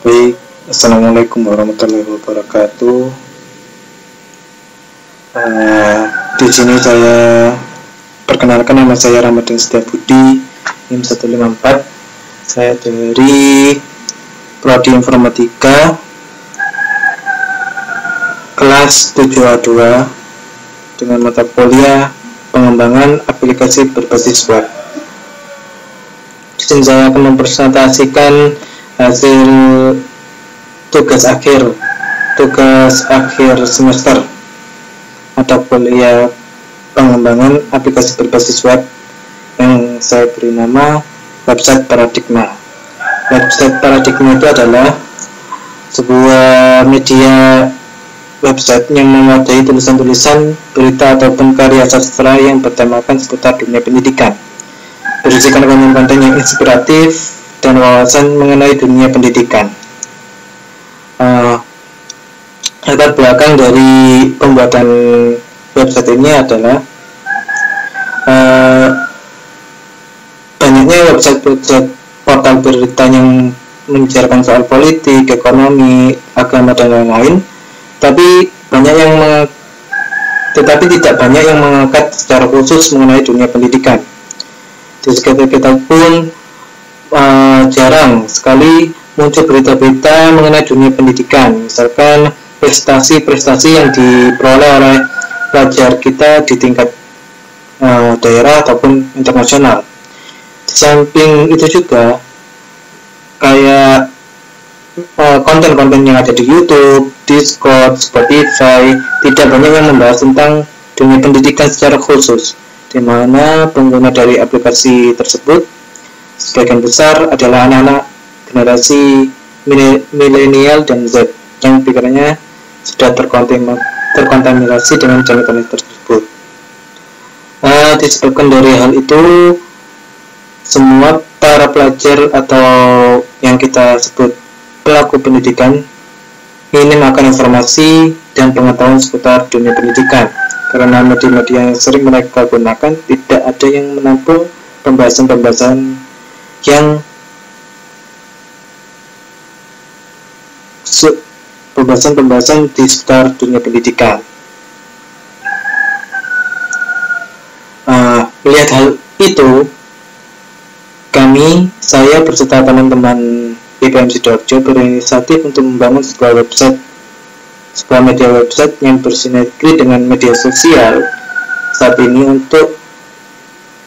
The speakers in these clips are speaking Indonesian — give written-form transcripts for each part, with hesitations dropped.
Baik, Assalamualaikum warahmatullahi wabarakatuh. Di sini saya perkenalkan, nama saya Ramadan Setiabudi, NIM 154. Saya dari Prodi Informatika kelas 7A2 dengan mata kuliah pengembangan aplikasi berbasis web. Di sini saya akan mempresentasikan hasil tugas akhir semester mata kuliah pengembangan aplikasi berbasis web yang saya beri nama website paradigma. Website paradigma itu adalah sebuah media website yang memadai tulisan-tulisan, berita ataupun karya sastra yang bertemakan seputar dunia pendidikan, berisikan konten-konten yang inspiratif dan wawasan mengenai dunia pendidikan. Latar belakang dari pembuatan website ini adalah banyaknya website portal berita yang membicarakan soal politik, ekonomi, agama dan lain-lain, tetapi tidak banyak yang mengangkat secara khusus mengenai dunia pendidikan. Di sekitar kita pun jarang sekali muncul berita-berita mengenai dunia pendidikan, misalkan prestasi-prestasi yang diperoleh oleh pelajar kita di tingkat daerah ataupun internasional. Di samping itu juga kayak konten-konten yang ada di YouTube, Discord, Spotify tidak banyak yang membahas tentang dunia pendidikan secara khusus, di mana pengguna dari aplikasi tersebut sebagian besar adalah anak-anak generasi milenial dan Z yang pikirannya sudah terkontaminasi dengan konten tersebut. Disebabkan dari hal itu, semua para pelajar atau yang kita sebut pelaku pendidikan ingin akan informasi dan pengetahuan seputar dunia pendidikan, karena media-media yang sering mereka gunakan tidak ada yang menampung pembahasan-pembahasan yang di sekitar dunia pendidikan. Melihat hal itu, saya beserta teman-teman IPM Sidoarjo berinisiatif untuk membangun sebuah media website yang bersinergi dengan media sosial saat ini untuk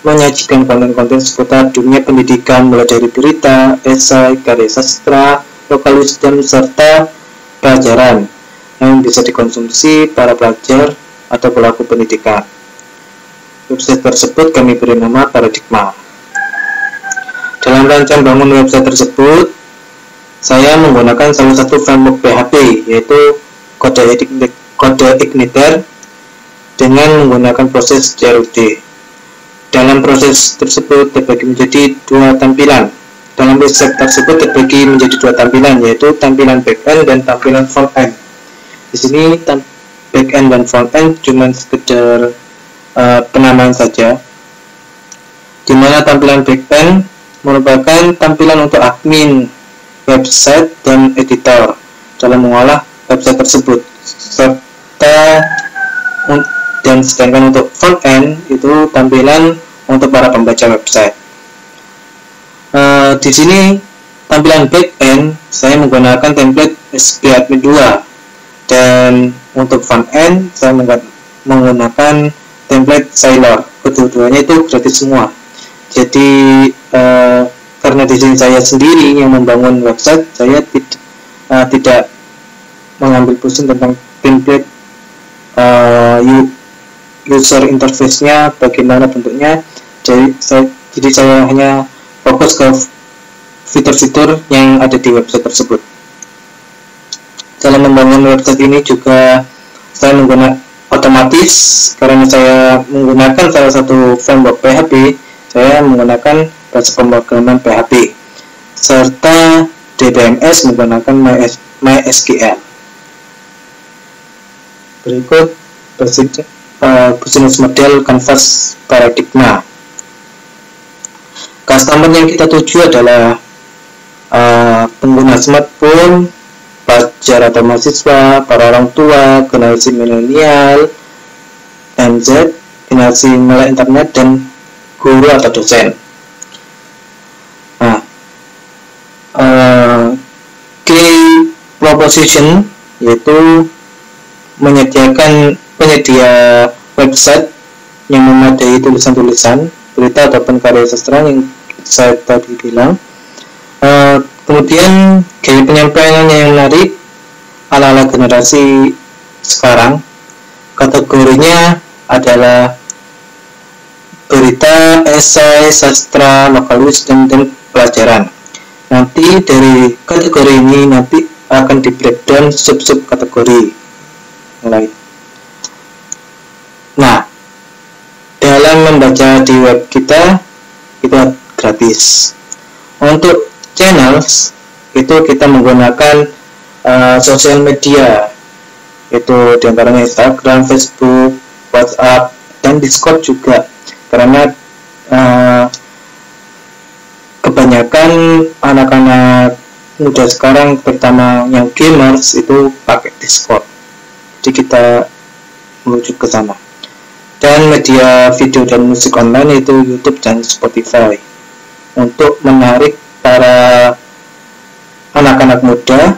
menyajikan konten-konten seputar dunia pendidikan, mulai dari berita, esai, karya sastra, lokal wisdom, serta pelajaran yang bisa dikonsumsi para pelajar atau pelaku pendidikan. Website tersebut kami beri nama Paradigma. Dalam rancang bangun website tersebut, saya menggunakan salah satu framework PHP, yaitu kode Igniter dengan menggunakan proses CRUD. Dalam proses tersebut terbagi menjadi dua tampilan. Dalam website tersebut terbagi menjadi dua tampilan, yaitu tampilan backend dan tampilan frontend. Di sini backend dan frontend cuma sekedar penamaan saja, di mana tampilan backend merupakan tampilan untuk admin website dan editor dalam mengolah website tersebut, dan sedangkan untuk front-end itu tampilan untuk para pembaca website. Di sini tampilan back-end saya menggunakan template SPAdmin 2, dan untuk front-end saya menggunakan template Sailor. Kedua-duanya itu gratis semua. Jadi karena di sini saya sendiri yang membangun website, saya tidak mengambil pusing tentang template user interface-nya, bagaimana bentuknya. Jadi saya hanya fokus ke fitur-fitur yang ada di website tersebut. Dalam membangun website ini juga saya menggunakan otomatis, karena saya menggunakan salah satu framework PHP, saya menggunakan bahasa pemrograman PHP, serta DBMS menggunakan MySQL. Berikut business model Canvas Paradigma. Customer yang kita tuju adalah pengguna smartphone, pelajar atau mahasiswa, para orang tua, generasi milenial dan Z, generasi melek internet, dan guru atau dosen. Nah, key proposition yaitu menyediakan penyedia website yang memadai tulisan-tulisan, berita ataupun karya sastra yang saya tadi bilang. Kemudian gaya penyampaiannya yang menarik ala-ala generasi sekarang. Kategorinya adalah berita, esai, sastra, lokalis, dan pelajaran. Nanti dari kategori ini nanti akan di breakdown sub-sub kategori lain. Nah, dalam membaca di web kita itu gratis. Untuk channels itu kita menggunakan sosial media, itu diantaranya Instagram, Facebook, WhatsApp, dan Discord juga, karena kebanyakan anak-anak muda sekarang, terutama yang gamers, itu pakai Discord. Jadi kita menuju ke sana. Dan media video dan musik online itu YouTube dan Spotify, untuk menarik para anak-anak muda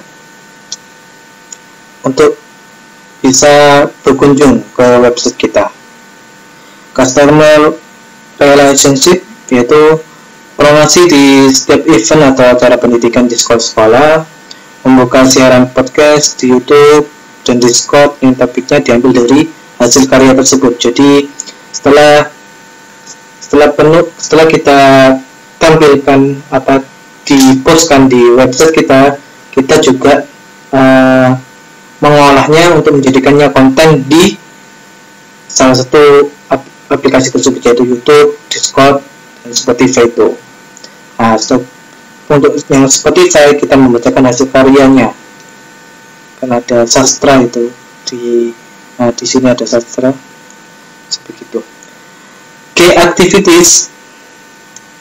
untuk bisa berkunjung ke website kita. Customer relationship yaitu promosi di setiap event atau acara pendidikan di sekolah, membuka siaran podcast di YouTube dan Discord yang topiknya diambil dari hasil karya tersebut. Jadi setelah kita tampilkan apa dipostkan di website kita juga mengolahnya untuk menjadikannya konten di salah satu aplikasi tersebut, yaitu YouTube, Discord, dan Spotify itu. Nah, untuk yang Spotify kita membacakan hasil karyanya, kan ada sastra itu di sini ada sastra seperti itu. Key activities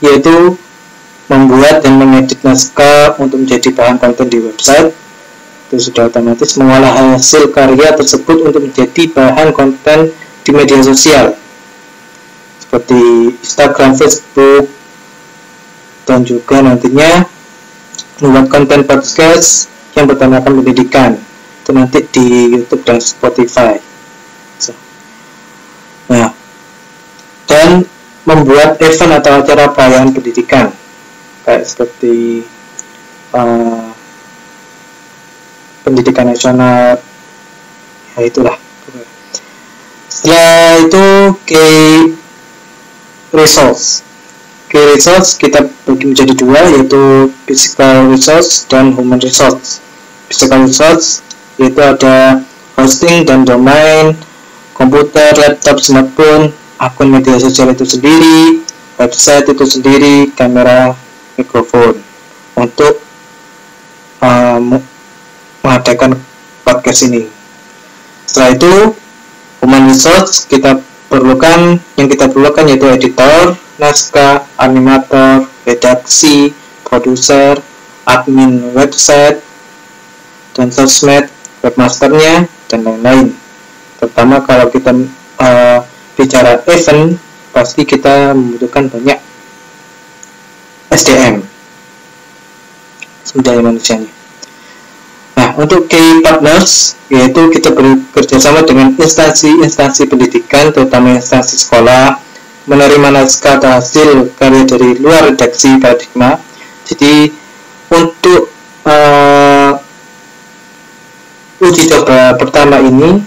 yaitu membuat dan mengedit naskah untuk menjadi bahan konten di website. Itu sudah otomatis. Mengolah hasil karya tersebut untuk menjadi bahan konten di media sosial seperti Instagram, Facebook, dan juga nantinya membuat konten podcast yang bertemakan pendidikan, itu nanti di YouTube dan Spotify. Nah, dan membuat event atau acara perayaan pendidikan kayak seperti pendidikan nasional, ya itulah. Setelah itu key resource kita bagi menjadi dua, yaitu physical resource dan human resource. Physical resource yaitu ada hosting dan domain, komputer, laptop, smartphone, akun media sosial itu sendiri, website itu sendiri, kamera, mikrofon untuk mengadakan podcast ini. Setelah itu human resource yang kita perlukan yaitu editor, naskah, animator, redaksi, produser, admin website dan sosmed, webmasternya, dan lain-lain. Terutama kalau kita bicara event, pasti kita membutuhkan banyak SDM, sumber daya manusianya. Nah, untuk key partners yaitu kita bekerjasama dengan instansi-instansi pendidikan, terutama instansi sekolah, menerima naskah atau hasil karya dari luar redaksi Paradigma. Jadi untuk uji coba pertama ini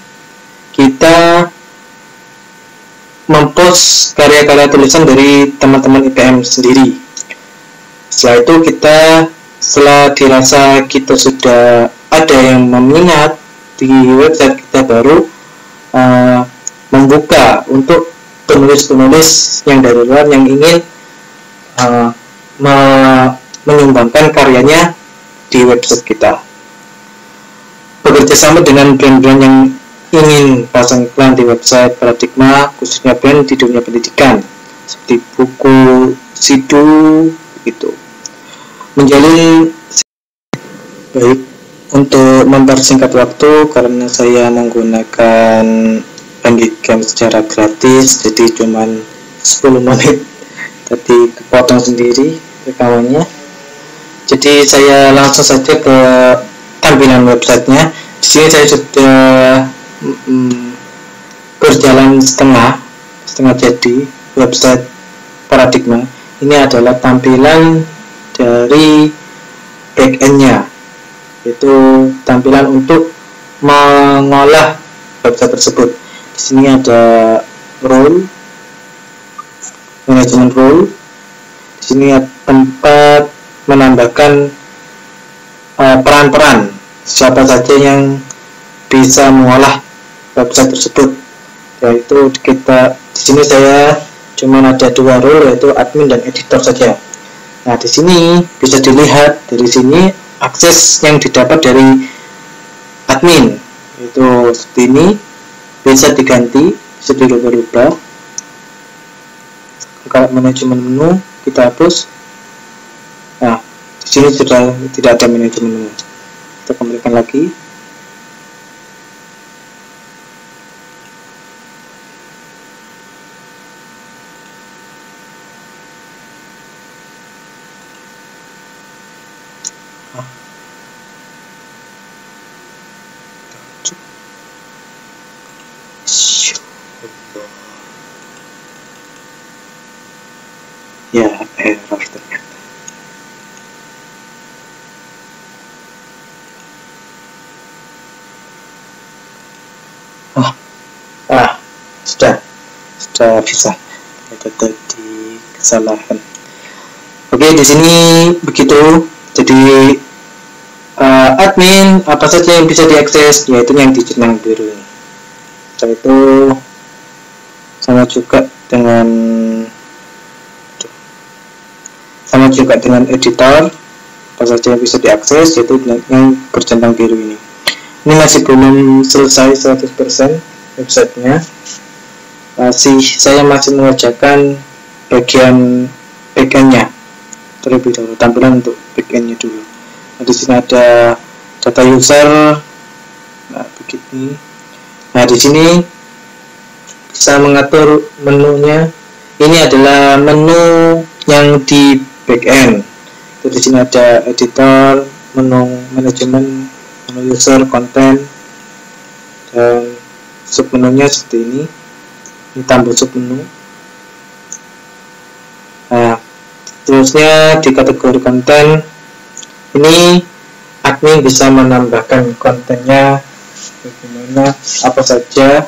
kita mempost karya-karya tulisan dari teman-teman IPM sendiri. Setelah itu setelah dirasa kita sudah ada yang meminat di website, kita baru membuka untuk penulis-penulis yang dari luar yang ingin menyumbangkan karyanya di website kita. Bekerja sama dengan brand-brand yang ingin pasang iklan di website Paradigma, khususnya brand di dunia pendidikan seperti buku, Sidu, gitu. Menjalin Baik, untuk mempersingkat waktu karena saya menggunakan Bandicam secara gratis, jadi cuman 10 menit tadi kepotong sendiri rekamannya. Jadi saya langsung saja ke tampilan websitenya. Di sini saya sudah berjalan setengah jadi website Paradigma. Ini adalah tampilan dari backend-nya, yaitu tampilan untuk mengolah website tersebut. Di sini ada role, manajemen role. Di sini ada tempat menambahkan peran-peran siapa saja yang bisa mengolah website tersebut. Yaitu kita di sini saya cuma ada 2 role, yaitu admin dan editor saja. Nah, di sini bisa dilihat dari sini akses yang didapat dari admin, yaitu seperti ini, bisa diganti, bisa dirubah-rubah. Kalau manajemen menu kita hapus. Nah, di sini sudah tidak ada manajemen menu. Kita kembalikan lagi. Ya, error ternyata. Sudah bisa. Itu tadi kesalahan. Oke, di sini begitu. Jadi admin apa saja yang bisa diakses, yaitu yang di centang biru ini. Setelah itu sama juga dengan editor, apa saja yang bisa diakses, yaitu yang bercentang biru ini. Ini masih belum selesai 100% websitenya. Saya masih mengerjakan bagian backend-nya terlebih dahulu, tampilan untuk backend-nya dulu. Nah, di sini ada data user. Nah, begini. Nah, di sini bisa mengatur menunya. Ini adalah menu yang di backend. Di sini ada editor, menu manajemen, menu user, konten, dan submenunya seperti ini. Ini tambah submenu. Nah, terusnya di kategori konten ini admin bisa menambahkan kontennya bagaimana, apa saja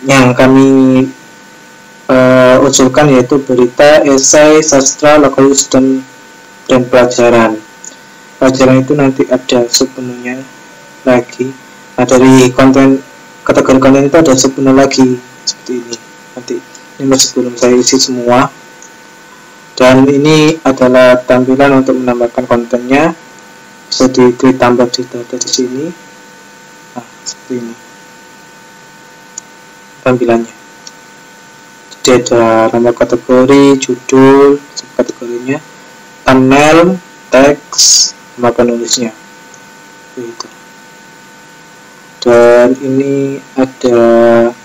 yang kami usulkan, yaitu berita, esai, sastra, lokalis, dan pelajaran. Pelajaran itu nanti ada submenunya lagi. Nah, dari konten, kategori konten itu ada submenu lagi seperti ini. Nanti ini masih belum saya isi semua. Dan ini adalah tampilan untuk menambahkan kontennya. Bisa diklik tambah di data di sini. Nah, seperti ini tampilannya. Jadi ada nama kategori, judul, subkategorinya, thumbnail, teks, sama penulisnya. Gitu. Dan ini ada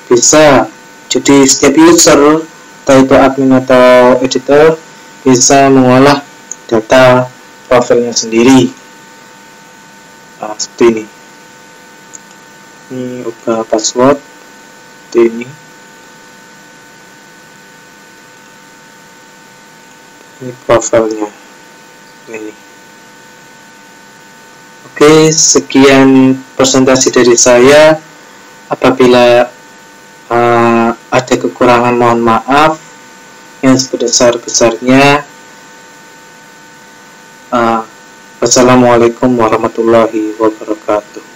bisa, jadi setiap user, entah itu admin atau editor, bisa mengolah data profilnya sendiri. Nah, seperti ini. Ini ubah password seperti ini. Ini profilnya ini. Oke, sekian presentasi dari saya. Apabila ada kekurangan, mohon maaf yang sebesar-besarnya. Wassalamualaikum warahmatullahi wabarakatuh.